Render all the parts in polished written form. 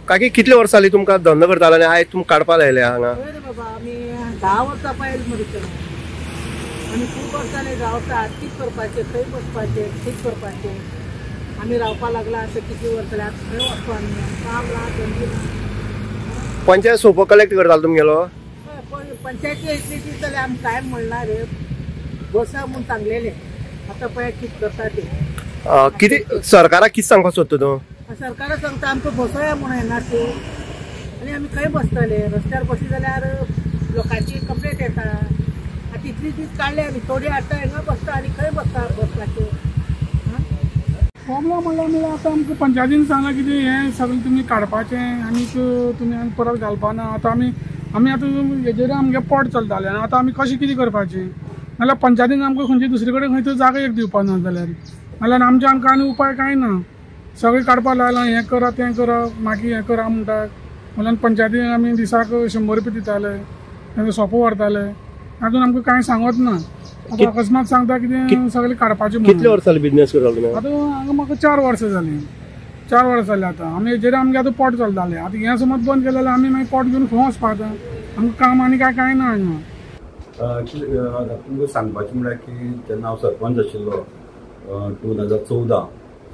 काकी कितले वर्सां जाली तुमकां धंदो करतालो आनी आयज तुमकां काडपा लायले हांगा? बाबा आमी 10 वर्सां पयलीं मरे आमी खूब वर्सांनी रावता ठीक करपाचें खंय बसपाचें ठीक करपाचें आमी रावपा लागला आतां कितली वर्सां जाली आतां खंय वचपा आमी काम ना धंदो ना पंचायत सोफो कलेक्ट करतालो तुमगेलो? पंचायती येतली ती जाल्यार आमी टायम म्हणना रे बसा म्हूण सांगलेलें आतां पळय कितें करता तें कितें सरकाराक कितें सांगपाक सोदता तूं? सरकाराक सांगता आमकां बसोया म्हणून येना ती आनी आमी खंय बसतले रस्त्यार बसली जाल्यार लोकांची कंप्लेंट येता आतां इतली दीस काडले आमी थोडी हाडटा हिंगा बसता आनी खंय बसता बसपाचें प्रॉब्लम म्हणल्यार आतां आमकां पंचायतीन सांगलां कितें हें सगळें तुमी काडपाचें आनीक तुमी आनी परत घालपाना आतां आमी आतां हेजेर आमगे पोट चलतालें आनी आतां आमी कशें कितें करपाचें नाल्यार पंचायतीन आमकां खंयची दुसरे कडेन खंय तरी जागा एक दिवपा ना जाल्यार नाल्यार आमचें आमकां आनी उपाय कांय ना सगळें काडपा लायलां हें करा तें करा मागीर हें करा म्हणटा म्हणल्यार पंचायतीन आमी दिसाक 100 रुपया दिताले तेंका सोपो व्हरताले आजून आमकां कांय सांगत ना आतां अकस्मात सांगता कितें सगळें काडपाचें म्हणून. कितले वर्सां जाली बिजनेस करतालो तुमी? आतां हांगा म्हाका 4 वर्सां जालीं 4 वर्सां जालीं आतां आमी हेजेर आमगे आतां पोट चलतालें आतां हें समज बंद केलें जाल्यार आमी मागीर पोट घेवन खंय वचपा आतां आमकां काम आनी कांय ना हांगा. तुमकां सांगपाचें म्हळ्यार की जेन्ना हांव सरपंच आशिल्लो 2014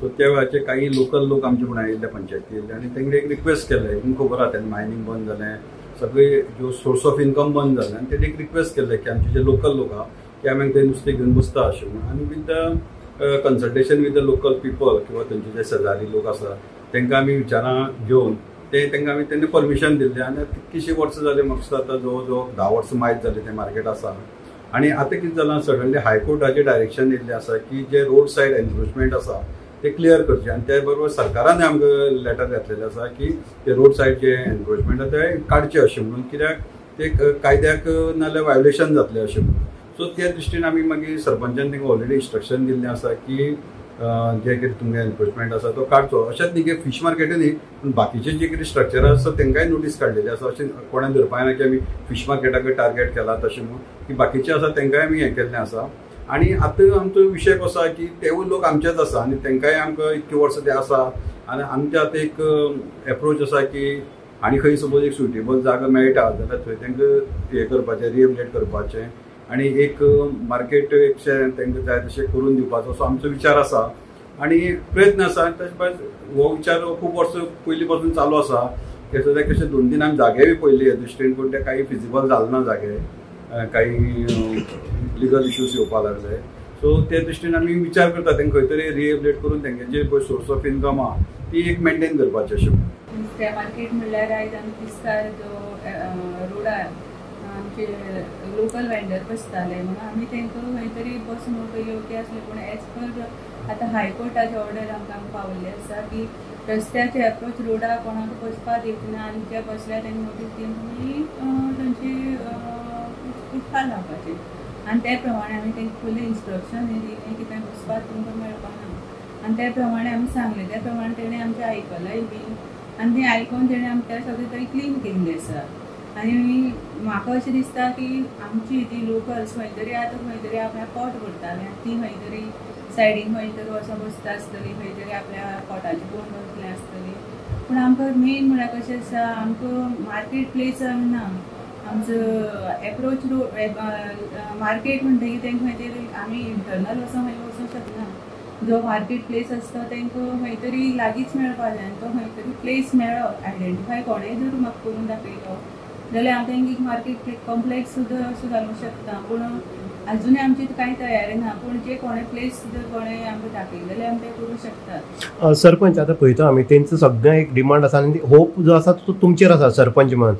सो त्या वेळाचे काही लोकल लोक आमचे म्हण आयिल्ले पंचायती येयल्ले आनी तेंकडे एक रिक्वेस्ट केल्ले तुमकां खबर आहा तेन्ना मायनींग बंद जालें सगळे ज्यो सोर्स ऑफ इनकम बंद जाले आनी तेणी एक रिक्वेस्ट केल्ले की आमचे जे लोकल लोक आहा ते आमी थंय नुस्तें घेवन बसता अशें म्हणून आनी with the consultation with the local people किंवा तेंचे जे शेजारी लोक आसा तांकां आमी विचारां घेवन तांकां आमी तेन्ना परमिशन दिल्लें आनी कितलीशीं वर्सां जालीं म्हाका दिसता आतां जवळ जवळ 10 वर्सां मायज जालीं तें मार्केट आसा आनी आतां कितें जालां सडनली हायकोर्टाचें डायरेक्शन येयल्लें आसा की जे रोड सायड एनक्रोचमेंट आसा ते क्लियर करचे आनी त्या बरोबर सरकारान आमकां लेटर घातलेलें आसा की ते रोड सायड जे एनक्रोचमेंट आसा ते काडचे अशें म्हणून कित्याक ते कायद्याक नाल्यार वायोलेशन जातलें अशें म्हणून सो त्या दृश्टीन आमी मागीर सरपंचान तांकां ऑलरेडी इंस्ट्रक्शन दिल्लें आसा की जे कितें तुमगे एनक्रोचमेंट आसा तो काडचो अशेंच न्ही की फीश मार्केट न्ही पूण बाकीचे जे कितें स्ट्रक्चर आसा तांकांय नोटीस काडलेली आसा अशें कोणें धरपाक ना की आमी फीश मार्केटाक टार्गेट केला तशें म्हणून की बाकीचे आसा तांकांय आमी हें केल्लें आसा आनी आतां आमचो विशय कसो आसा की तेवूय लोक आमचेच आसा आनी तांकांय आमकां इतके वर्सां ते आसा आनी आमचे आतां एक एप्रोच आसा की आनी खंय सपोज एक सुटेबल जागा मेळटा जाल्यार थंय तांकां हें करपाचें रिहेबिलिटेट करपाचें आनी एक मार्केट एकशें तांकां जाय तशें करून दिवपाचो असो आमचो विचार आसा आनी प्रयत्न आसा तशें भायर हो विचार खूब वर्सां पयलीं पासून चालू आसा सद्याक कशें 2-3 आमी जागे बी पळयले हे दृश्टीन पूण ते काही फिजिबल जाले ना जागे काही लिगल इश्यूज येवपाक लागले सो ते दृश्टीन आमी विचार करता तांकां खंय तरी रिहेबिलिटेट करून तांचे जे पळय सोर्स ऑफ इनकम आहा ती एक मेंटेन करपाचें अशें नुस्त्या मार्केट म्हणल्यार आयज आमी तिस्कार जो रोडार आमचे लोकल वेंडर बसताले म्हणून आमी तांकां खंय तरी बसून योग्य आसलें पूण एज पर आतां हायकोर्टाचे ऑर्डर आमकां पावल्ले आसा की रस्त्याचे अप्रोच रोडार कोणाक बसपाक दिवना आनी जे बसल्या तांकां नोटीस दिवन तुमी तांची उदकां लावपाचें आनी त्या प्रमाणे आमी तांकां फुल्ल इंस्ट्रक्शन दिलें की थंय बसपाक तुमकां मेळपाना आनी त्या प्रमाणे आमी सांगलें त्या प्रमाणे तेणें आमचें आयकलांय बी आनी तें आयकून तेणें आमकां सगळें थंय क्लीन केल्लें आसा आनी म्हाका अशें दिसता की आमची ती लोकल्स खंय तरी आतां खंय तरी आपल्या पोट भरताले ती खंय तरी सायडीन खंय तरी वचून बसता आसतली खंय तरी आपल्या पोटाची कोण बसलें आसतली पूण आमकां मेन म्हळ्यार कशें आसा आमकां मार्केट प्लेस ना आमचो एप्रोच रोड मार्केट म्हणटकीर तांकां खंय तरी आमी इंटरनल वचून खंय वचूंक शकना जो मार्केट प्लेस आसता तांकां खंय तरी लागींच मेळपा जाय तो खंय तरी प्लेस मेळ्ळो आयडेंटिफाय कोणेय जर म्हाका करून दाखयलो जाल्यार हांव तांकां एक मार्केट कॉम्प्लेक्स सुद्दां असो घालूंक शकता पूण अजूनय आमची कांय तयारी ना पूण जे कोणे प्लेस जर कोणें आमकां दाखयले जाल्यार आमी तें करूंक शकतात. सरपंच आतां पळयता आमी तेंचो सगळ्यां एक डिमांड आसा आनी होप जो आसा तो तुमचेर आसा सरपंच म्हणून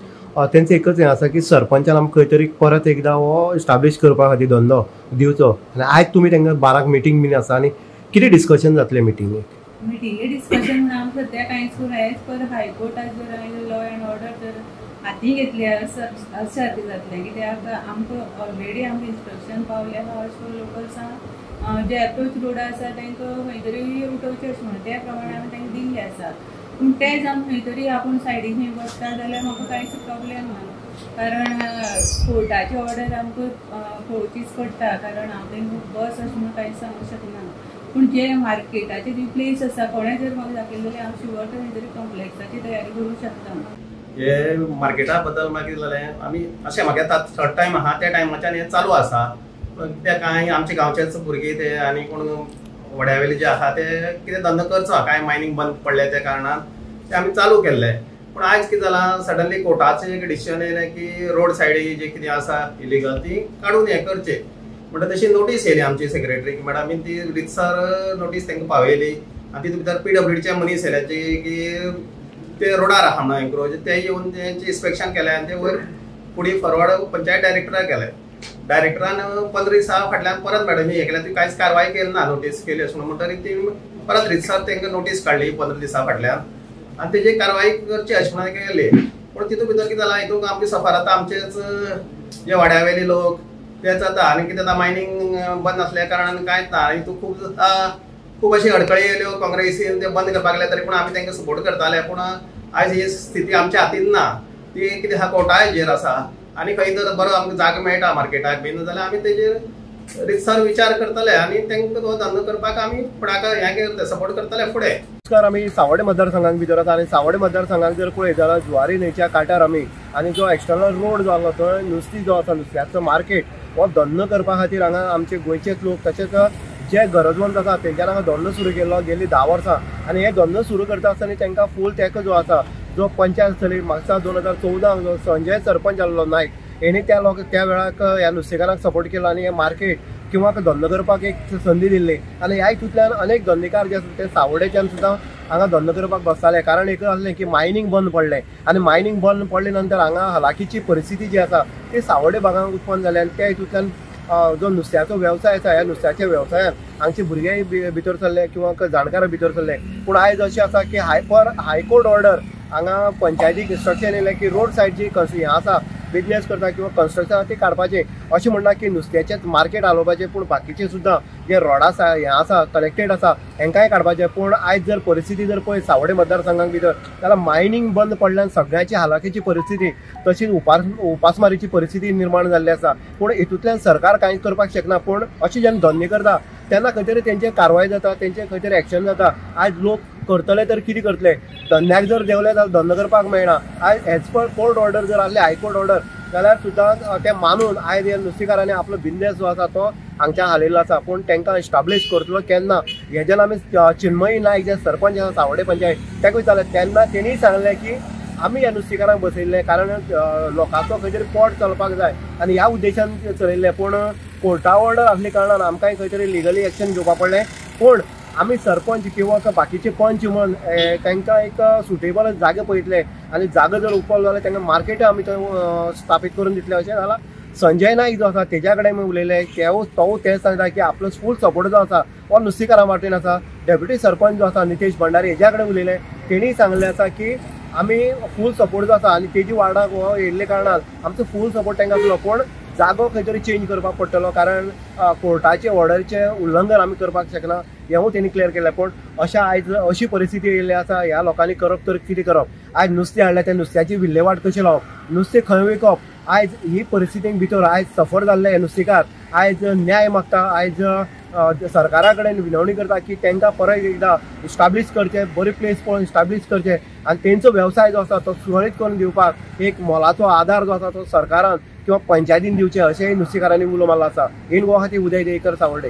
तेंचें एकच हें आसा की सरपंचान आमकां खंय तरी परत एकदां हो इस्टाब्लीश करपा खातीर धंदो दिवचो आनी आयज तुमी तांकां 12 मिटींग बीन आसा आनी कितें डिस्कशन जातलें मिटींगेक डिस्कशन म्हणून आमकां सद्या कांयच करूं एज पर हायकोर्टाक जर आयलो लॉ एंड ऑर्डर जर हाती घेतल्यार सारकें जातलें कित्याक आमकां ऑलरेडी आमकां इंस्ट्रक्शन पावले आहा अशें लोकल्सां जे एप्रोच रोड आसा तांकां खंय तरी उठोवचें अशें म्हणून त्या प्रमाणे आमी तांकां दिल्लें आसा पूण तें जावन खंय तरी आपूण सायडीन खंय बसता जाल्यार म्हाका कांयच प्रॉब्लेम ना कारण कोर्टाची ऑर्डर आमकां पळोवचीच पडटा कारण हांव तांकां बस अशें म्हणून कांयच सांगूंक शकना पूण जे मार्केटाचे जी प्लेस आसा कोणें जर म्हाका दाखयलें जाल्यार हांव शुअर खंय तरी कॉम्प्लेक्साची तयारी कॅरी करू शकता. हे मार्केटा बद्दल मागीर जालें आमी अशें म्हाका आतां थर्ड टायम आहा त्या टायमाच्यान हें चालू आसा. ते कांय आमचे गांवचेच भुरगे ते आनी कोण वड्यावेले जे आहा ते कितें धंदो करचो काय मायनींग बंद पडले त्या कारणान ते आमी चालू केल्ले. पूण आयज कितें जालां सडनली कोर्टाचें एक डिसिजन येयलें की रोड सायडी जे कितें आसा इलिगल ती काडून हें करचें म्हणटा तशी नोटीस येयली आमची सेक्रेटरीक मॅडम ती रितसर नोटीस तांकां पावयली आनी तितून भितर PWDचे मनीस येयल्याचे की ते रोडार आहा म्हणून एन्क्रोच ते येवन तेंचे इन्स्पेक्शन केलें आनी ते वयर फुडें फॉरवर्ड पंचायत डायरेक्टराक केलें. डायरेक्टरान 15 दिसां फाटल्यान परत मॅडमी हे केलें ती कांयच कारवाय केली ना नोटीस केली अशें म्हणटरी ती परत रितसर तांकां नोटीस काडली 15 दिसां फाटल्यान आनी तेजी कारवाय करची अशें म्हणून केली. पूण तितून भितर कितें जालां हितून आमची सफर आतां आमचेच जे वाड्यावेले लोक तेच जाता आनी कितें जाता मायनींग बंद आसल्या कारणान कांयच ना. हितून खूब जाता खूब अशी अडखळी येयल्यो काँग्रेसीन ते बंद करपाक लागले तरी पूण आमी तांकां सपोर्ट करताले. पूण आयज ही स्थिती आमच्या हातीन ना. ती कितें आहा कोर्टाचेर आसा आनी खंय जर बरो आमकां जागो मेळटा मार्केटाक बीन जाल्यार आमी तेजेर रितसर विचार करतले आनी तांकां तो धंदो करपाक आमी फुडाकार हें करतले सपोर्ट करतले फुडें. नमस्कार, आमी सावड्डे मतदारसंघान भितर आसा आनी सावड्डे मतदारसंघाक जर पळयत जाल्यार जुवारी न्हंयच्या कांठार आमी आनी जो एक्सटर्नल रोड जो आसलो थंय नुस्तें जो आसा नुस्त्याचो मार्केट हो धंदो करपा खातीर हांगा आमचे गोंयचेच लोक तशेंच जे गरजवंत आसा तेंच्यान हांगा धंदो सुरू केल्लो गेली 10 वर्सां आनी हे धंदो सुरू करता आसतना तांकां फूल तेंको जो आसा जो पंचायत स्थळी म्हापसा 2014 जो संजय सरपंच आसलो नायक हेणी त्या वेळाक ह्या नुस्तेकारांक सपोर्ट केलो आनी हे मार्केट किंवा धंदो करपाक एक संदी दिल्ली आनी ह्या हितूंतल्यान अनेक धंदेकार जे आसा ते सावड्डेच्यान सुद्दां हांगा धंदो करपाक बसताले. कारण एक आसलें की मायनींग बंद पडलें आनी मायनींग बंद पडले नंतर हांगा हलाखीची परिस्थिती जी आसा ती सावड्डे भागांत उत्पन्न जाली आनी त्या हितूंतल्यान जो नुस्त्याचो वेवसाय आसा ह्या नुस्त्याच्या वेवसायान हांगचे भुरगेय भितर सरले किंवा जाणकार भितर सरले. पूण आयज अशें आसा की हायकोर्ट ऑर्डर हांगा पंचायतीक इन्स्ट्रक्शन येयलें की रोड सायड जी हें आसा बिजनेस करता किंवा कन्स्ट्रक्शन ती काडपाचें अशें म्हणटा की नुस्त्याचेंच मार्केट हालोवपाचें पूण बाकीचे सुद्दां जे रोड आसा हें आसा कनेक्टेड आसा हेंकांय काडपाचें. पूण आयज जर परिस्थिती जर पळय सावड्डे मतदारसंघाक भितर जाल्यार मायनींग बंद पडल्यान सगळ्यांची हालाकीची परिस्थिती तशीच उपासमारीची परिस्थिती निर्माण जाल्ली आसा. पूण हितूंतल्यान सरकार कांयच करपाक शकना. पूण अशें जेन्ना धंदे करता तेन्ना खंय तरी तेंचे कारवाय जाता तेंचे खंय तरी एक्शन जाता. आयज लोक करतले तर कितें करतले धंद्याक जर देंवले जाल्यार धंदो करपाक मेळना. आयज एज पर कोर्ट ऑर्डर जर आहले हायकोर्ट ऑर्डर जाल्यार सुद्दां ते मानून आयज ह्या नुस्तेकारांनी आपलो बिझनेस जो आसा तो हांगच्यान हालयल्लो आसा. पूण तांकां इस्टाब्लीश करतलो केन्ना हे जेन्ना आमी चिन्मयी नायक जे सरपंच आसा सावड्डे पंचायत ताका विचारलें तेन्ना तेणी सांगलें की आमी ह्या नुस्तेकारांक बसयल्ले कारण लोकांचो खंय तरी पोट चलपाक जाय आनी ह्या उद्देशान चलयल्ले. पूण कोर्टा ऑर्डर आसले कारणान आमकांय खंय तरी लिगली एक्शन घेवपाक पडलें. पूण आमी सरपंच किंवा बाकीचे पंच म्हण तांकां एक सुटेबल जागे पळयतले आनी जागो जर उपलब्ध जाल्यार तांकां मार्केट आमी थंय स्थापीत करून दितले. अशें जाल्यार संजय नायक जो आसा तेज्या कडेन उलयले तो तेच सांगता की आपलो फूल सपोर्ट जो आसा हो नुस्तेकारां वाटेन आसा. डेप्युटी सरपंच जो आसा नितेश भंडारी हेज्या कडेन उलयले तेणी सांगलें आसा की आमी फूल सपोर्ट जो आसा आनी तेजी वार्डाक हो येयल्ले कारणान आमचो फूल सपोर्ट तांकां आसलो. पूण जागो खंय तरी चेंज करपाक पडटलो कारण कोर्टाचे ऑर्डरचें उल्लंघन आमी करपाक शकना हेंवूय तेणी क्लियर केलें. पूण आयज अशी परिस्थिती येयल्ली आसा ह्या लोकांनी करप तर कितें करप. आयज नुस्तें हाडलें त्या नुस्त्याची विल्हेवाट कशी लावप नुस्तें खंय विकप. आयज ही परिस्थितीक भितर आयज सफर जाल्ले हे नुस्तेकार आयज न्याय मागता. आयज सरकारा कडेन विनवणी करता की तांकां परत एकदां इस्टाब्लीश करचें बरी प्लेस पळोवन इस्टाब्लीश करचें आनी तेंचो वेवसाय जो आसा तो सुरळीत करून दिवपाक एक मोलाचो आदार जो आसा तो सरकारान किंवा पंचायतीन दिवचे अशेंय नुस्तेकारांनी उलो मारलो आसा. इन गोवा खातीर उदय देयकर सावड्डे.